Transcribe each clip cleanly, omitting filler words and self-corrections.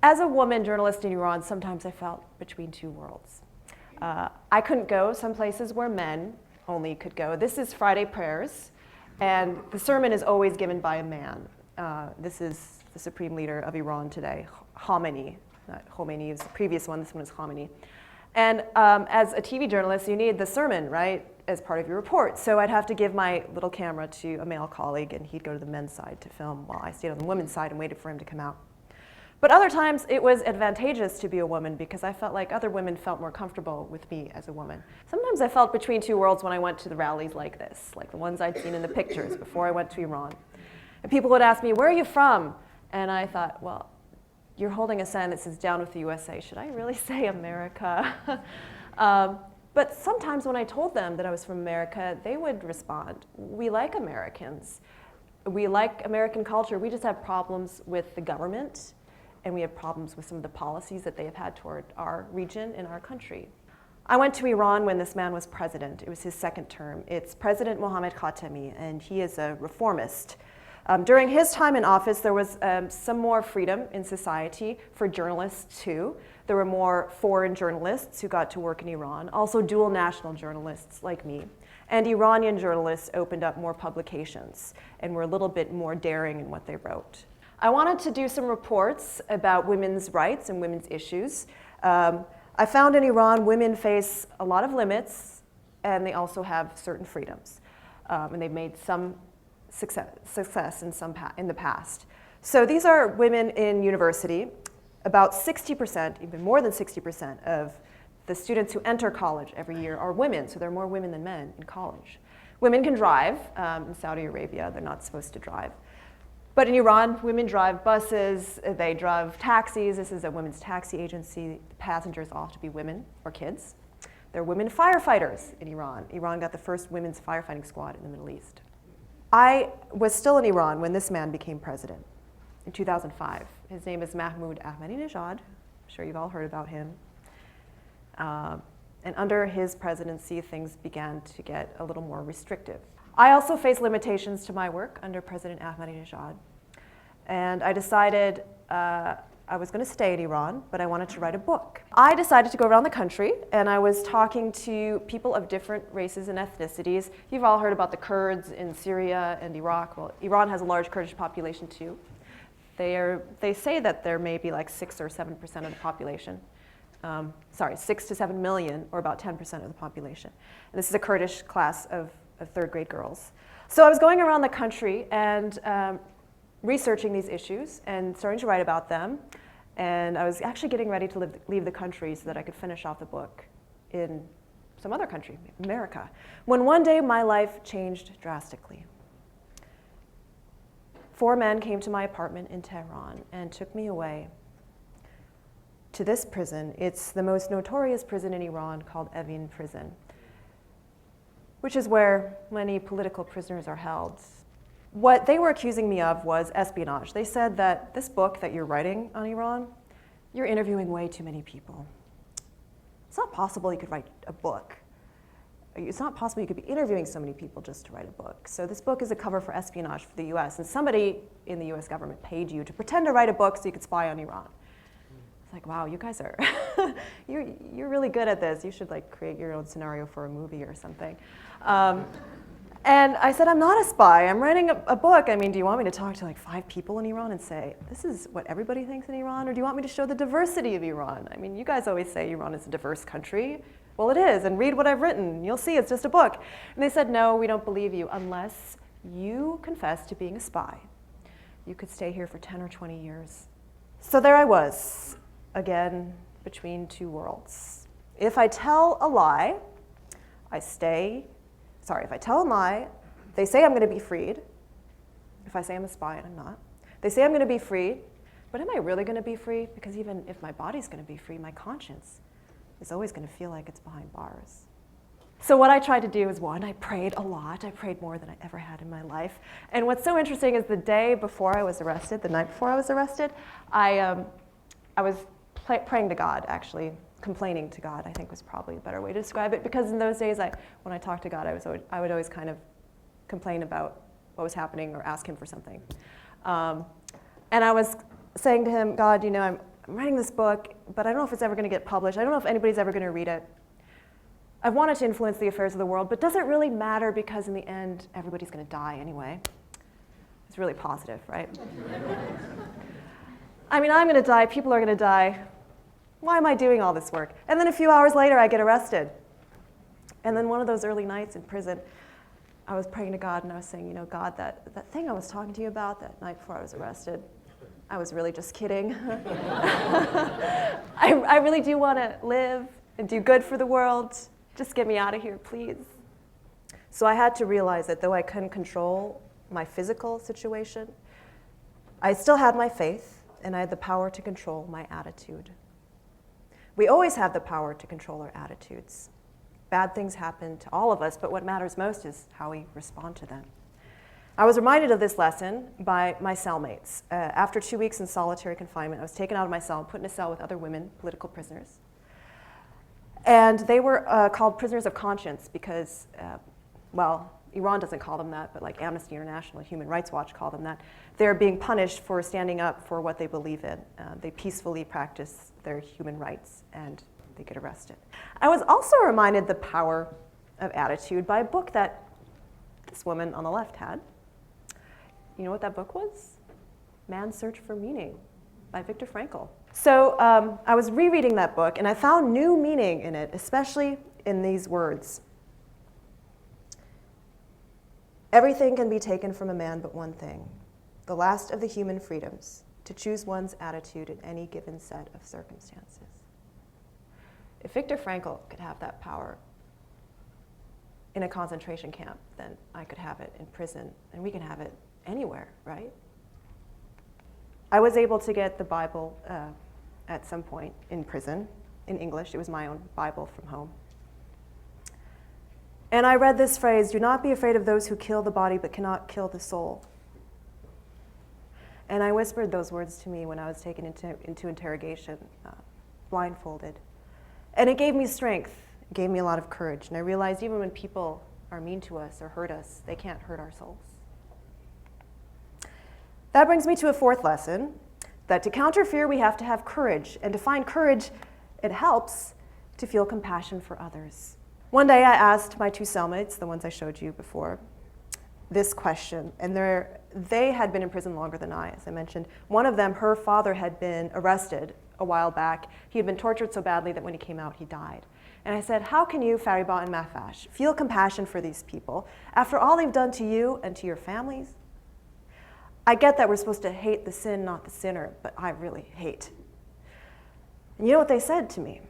As a woman journalist in Iran, sometimes I felt between two worlds. I couldn't go some places where men only could go. This is Friday prayers, and the sermon is always given by a man. This is the supreme leader of Iran today, Khamenei. Not Khomeini is the previous one, this one is Khamenei. And as a TV journalist, you need the sermon, right, as part of your report. So I'd have to give my little camera to a male colleague, and he'd go to the men's side to film while I stayed on the women's side and waited for him to come out. But other times, it was advantageous to be a woman because I felt like other women felt more comfortable with me as a woman. Sometimes I felt between two worlds when I went to the rallies like this, like the ones I'd seen in the pictures before I went to Iran. And people would ask me, where are you from? And I thought, well, you're holding a sign that says down with the USA. Should I really say America? But sometimes when I told them that I was from America, they would respond, we like Americans. We like American culture. We just have problems with the government, and we have problems with some of the policies that they have had toward our region and our country. I went to Iran when this man was president. It was his second term. It's President Mohammad Khatami, and he is a reformist. During his time in office, there was some more freedom in society for journalists too. There were more foreign journalists who got to work in Iran, also dual national journalists like me. And Iranian journalists opened up more publications and were a little bit more daring in what they wrote. I wanted to do some reports about women's rights and women's issues. I found in Iran women face a lot of limits, and they also have certain freedoms. And they've made some success in the past. So these are women in university. About 60%, even more than 60% of the students who enter college every year are women, so there are more women than men in college. Women can drive. In Saudi Arabia, they're not supposed to drive. But in Iran, women drive buses, they drive taxis. This is a women's taxi agency. The passengers all have to be women or kids. There are women firefighters in Iran. Iran got the first women's firefighting squad in the Middle East. I was still in Iran when this man became president in 2005. His name is Mahmoud Ahmadinejad. I'm sure you've all heard about him. And under his presidency, things began to get a little more restrictive. I also faced limitations to my work under President Ahmadinejad. And I decided I was going to stay in Iran, but I wanted to write a book. I decided to go around the country, and I was talking to people of different races and ethnicities. You've all heard about the Kurds in Syria and Iraq. Well, Iran has a large Kurdish population too. They say that there may be like 6 or 7% of the population. 6 to 7 million, or about 10% of the population. And this is a Kurdish class of third grade girls. So I was going around the country and researching these issues and starting to write about them. And I was actually getting ready to leave the country so that I could finish off the book in some other country, America, when one day my life changed drastically. 4 men came to my apartment in Tehran and took me away to this prison. It's the most notorious prison in Iran, called Evin Prison, which is where many political prisoners are held. What they were accusing me of was espionage. They said that this book that you're writing on Iran, you're interviewing way too many people. It's not possible you could write a book. It's not possible you could be interviewing so many people just to write a book. So this book is a cover for espionage for the US, and somebody in the US government paid you to pretend to write a book so you could spy on Iran. It's like, wow, you guys are, you're really good at this. You should like create your own scenario for a movie or something. And I said, I'm not a spy. I'm writing a book. I mean, do you want me to talk to like 5 people in Iran and say, this is what everybody thinks in Iran? Or do you want me to show the diversity of Iran? I mean, you guys always say Iran is a diverse country. Well, it is. And read what I've written. You'll see it's just a book. And they said, no, we don't believe you unless you confess to being a spy. You could stay here for 10 or 20 years. So there I was, again, between two worlds. If I tell a lie, if I tell a lie, they say I'm going to be freed. If I say I'm a spy and I'm not. They say I'm going to be free, but am I really going to be free? Because even if my body's going to be free, my conscience is always going to feel like it's behind bars. So what I tried to do is, one, I prayed a lot. I prayed more than I ever had in my life. And what's so interesting is the day before I was arrested, the night before I was arrested, I was praying to God, actually. Complaining to God, I think, was probably a better way to describe it, because in those days, when I talked to God, I would always kind of complain about what was happening or ask him for something. And I was saying to him, God, I'm writing this book, but I don't know if it's ever going to get published. I don't know if anybody's ever going to read it. I've wanted to influence the affairs of the world, but does it really matter because in the end, everybody's going to die anyway? It's really positive, right? I mean, I'm going to die, people are going to die. Why am I doing all this work? And then a few hours later, I get arrested. And then one of those early nights in prison, I was praying to God and I was saying, God, that thing I was talking to you about that night before I was arrested, I was really just kidding. I really do want to live and do good for the world. Just get me out of here, please. So I had to realize that though I couldn't control my physical situation, I still had my faith and I had the power to control my attitude. We always have the power to control our attitudes. Bad things happen to all of us, but what matters most is how we respond to them. I was reminded of this lesson by my cellmates. After 2 weeks in solitary confinement, I was taken out of my cell and put in a cell with other women, political prisoners. And they were called prisoners of conscience because, Iran doesn't call them that, but like Amnesty International and Human Rights Watch call them that. They're being punished for standing up for what they believe in. They peacefully practice their human rights and they get arrested. I was also reminded the power of attitude by a book that this woman on the left had. You know what that book was? Man's Search for Meaning by Viktor Frankl. So I was rereading that book and I found new meaning in it, especially in these words. Everything can be taken from a man but one thing, the last of the human freedoms, to choose one's attitude in any given set of circumstances. If Viktor Frankl could have that power in a concentration camp, then I could have it in prison, and we can have it anywhere, right? I was able to get the Bible at some point in prison, in English. It was my own Bible from home. And I read this phrase, "Do not be afraid of those who kill the body but cannot kill the soul." And I whispered those words to me when I was taken into interrogation, blindfolded. And it gave me strength. It gave me a lot of courage. And I realized even when people are mean to us or hurt us, they can't hurt our souls. That brings me to a fourth lesson, that to counter fear, we have to have courage. And to find courage, it helps to feel compassion for others. One day I asked my two cellmates, the ones I showed you before, this question. And they had been in prison longer than I, as I mentioned. One of them, her father had been arrested a while back. He had been tortured so badly that when he came out, he died. And I said, how can you, Fariba and Mafash, feel compassion for these people after all they've done to you and to your families? I get that we're supposed to hate the sin, not the sinner, but I really hate. And you know what they said to me?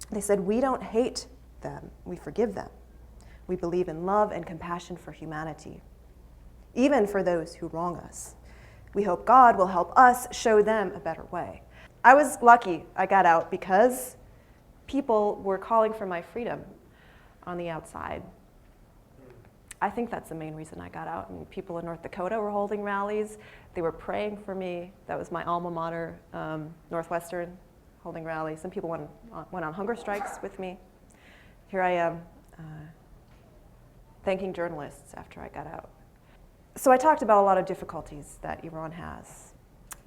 They said, we don't hate them, we forgive them. We believe in love and compassion for humanity, even for those who wrong us. We hope God will help us show them a better way. I was lucky I got out because people were calling for my freedom on the outside. I think that's the main reason I got out. And people in North Dakota were holding rallies. They were praying for me. That was my alma mater, Northwestern, holding rallies. Some people went on hunger strikes with me. Here I am, thanking journalists after I got out. So I talked about a lot of difficulties that Iran has.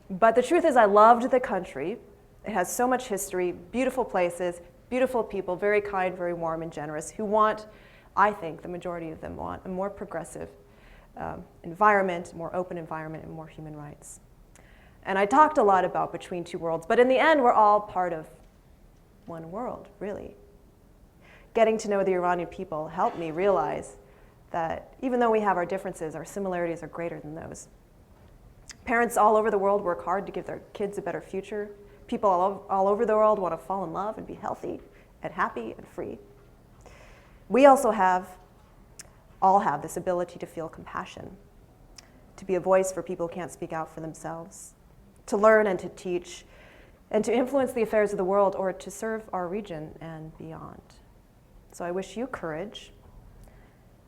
But the truth is I loved the country. It has so much history, beautiful places, beautiful people, very kind, very warm and generous, who want, I think the majority of them want, a more progressive environment, more open environment, and more human rights. And I talked a lot about between two worlds, but in the end, we're all part of one world, really. Getting to know the Iranian people helped me realize that even though we have our differences, our similarities are greater than those. Parents all over the world work hard to give their kids a better future. People all over the world want to fall in love and be healthy and happy and free. We also all have this ability to feel compassion, to be a voice for people who can't speak out for themselves, to learn and to teach, and to influence the affairs of the world or to serve our region and beyond. So I wish you courage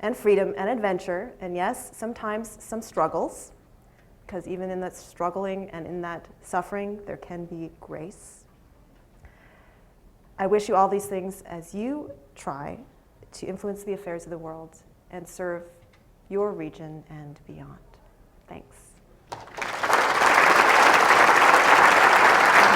and freedom and adventure, and yes, sometimes some struggles, because even in that struggling and in that suffering, there can be grace. I wish you all these things as you try to influence the affairs of the world and serve your region and beyond. Thanks.